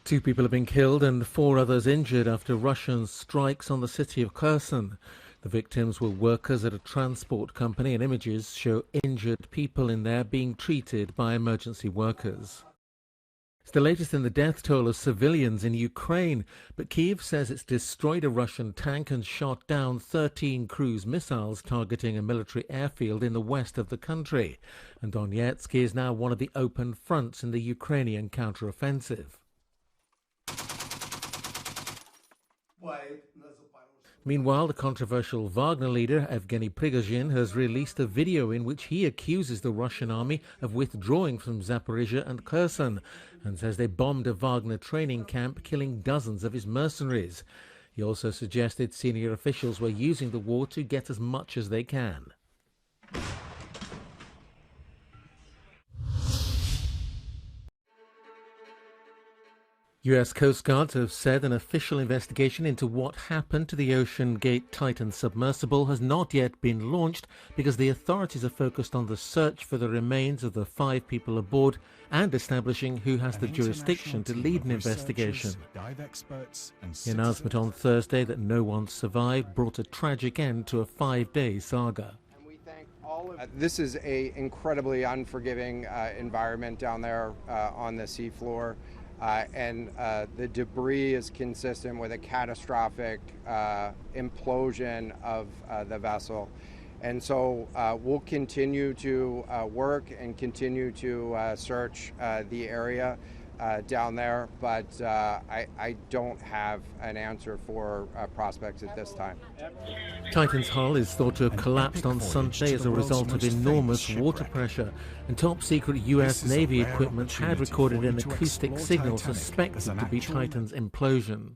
2 people have been killed and 4 others injured after Russian strikes on the city of Kherson. The victims were workers at a transport company, and images show injured people in there being treated by emergency workers. It's the latest in the death toll of civilians in Ukraine, but Kyiv says it's destroyed a Russian tank and shot down 13 cruise missiles targeting a military airfield in the west of the country. And Donetsk is now one of the open fronts in the Ukrainian counteroffensive. Meanwhile, the controversial Wagner leader Evgeny Prigozhin has released a video in which he accuses the Russian army of withdrawing from Zaporizhia and Kherson and says they bombed a Wagner training camp, killing dozens of his mercenaries. He also suggested senior officials were using the war to get as much as they can. US Coast Guard have said an official investigation into what happened to the Ocean Gate Titan submersible has not yet been launched because the authorities are focused on the search for the remains of the 5 people aboard and establishing who has the jurisdiction to lead an investigation. The announcement on Thursday that no one survived brought a tragic end to a 5-day saga. This is an incredibly unforgiving environment down there on the seafloor. And the debris is consistent with a catastrophic implosion of the vessel. And so we'll continue to work and continue to search the area down there, but I don't have an answer for prospects at this time. Titan's hull is thought to have collapsed on Sunday as a result of enormous water pressure, and top-secret US Navy equipment had recorded an acoustic signal suspected to be Titan's implosion.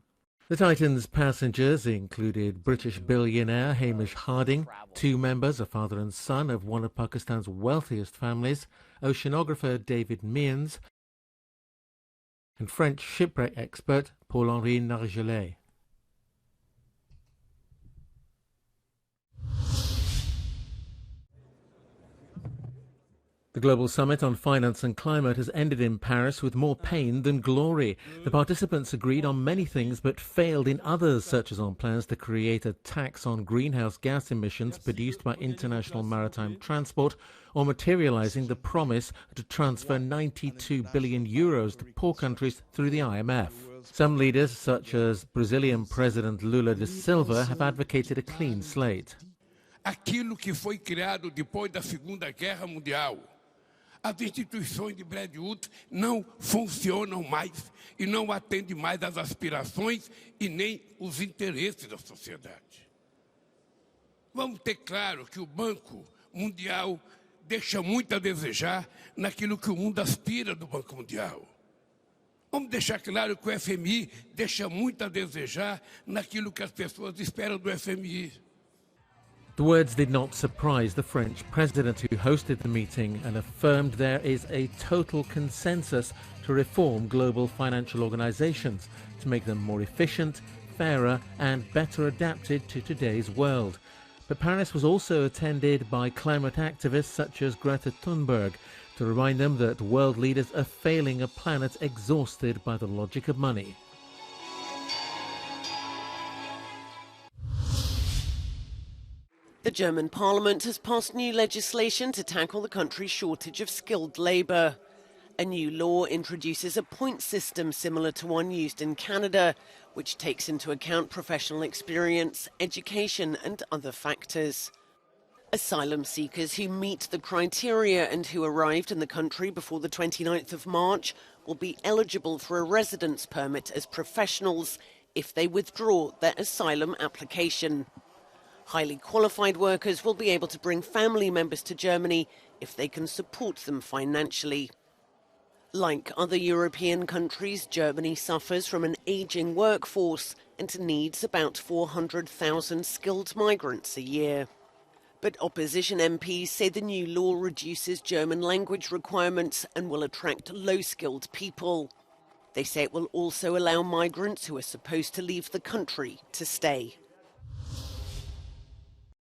The Titan's passengers included British billionaire Hamish Harding, 2 members, a father and son, of one of Pakistan's wealthiest families, oceanographer David Meehan, and French shipwreck expert Paul-Henri Nargelet. The Global Summit on Finance and Climate has ended in Paris with more pain than glory. The participants agreed on many things but failed in others, such as on plans to create a tax on greenhouse gas emissions produced by international maritime transport, or materializing the promise to transfer 92 billion euros to poor countries through the IMF. Some leaders, such as Brazilian President Lula da Silva, have advocated a clean slate. Aquilo que foi criado depois da Segunda Guerra Mundial. As instituições de Bretton Woods não funcionam mais e não atendem mais às aspirações e nem os interesses da sociedade. Vamos ter claro que o Banco Mundial deixa muito a desejar naquilo que o mundo aspira do Banco Mundial. Vamos deixar claro que o FMI deixa muito a desejar naquilo que as pessoas esperam do FMI. The words did not surprise the French president, who hosted the meeting and affirmed there is a total consensus to reform global financial organizations to make them more efficient, fairer and better adapted to today's world. But Paris was also attended by climate activists such as Greta Thunberg to remind them that world leaders are failing a planet exhausted by the logic of money. The German parliament has passed new legislation to tackle the country's shortage of skilled labour. A new law introduces a point system similar to one used in Canada, which takes into account professional experience, education and other factors. Asylum seekers who meet the criteria and who arrived in the country before the 29th of March will be eligible for a residence permit as professionals if they withdraw their asylum application. Highly qualified workers will be able to bring family members to Germany if they can support them financially. Like other European countries, Germany suffers from an ageing workforce and needs about 400,000 skilled migrants a year. But opposition MPs say the new law reduces German language requirements and will attract low-skilled people. They say it will also allow migrants who are supposed to leave the country to stay.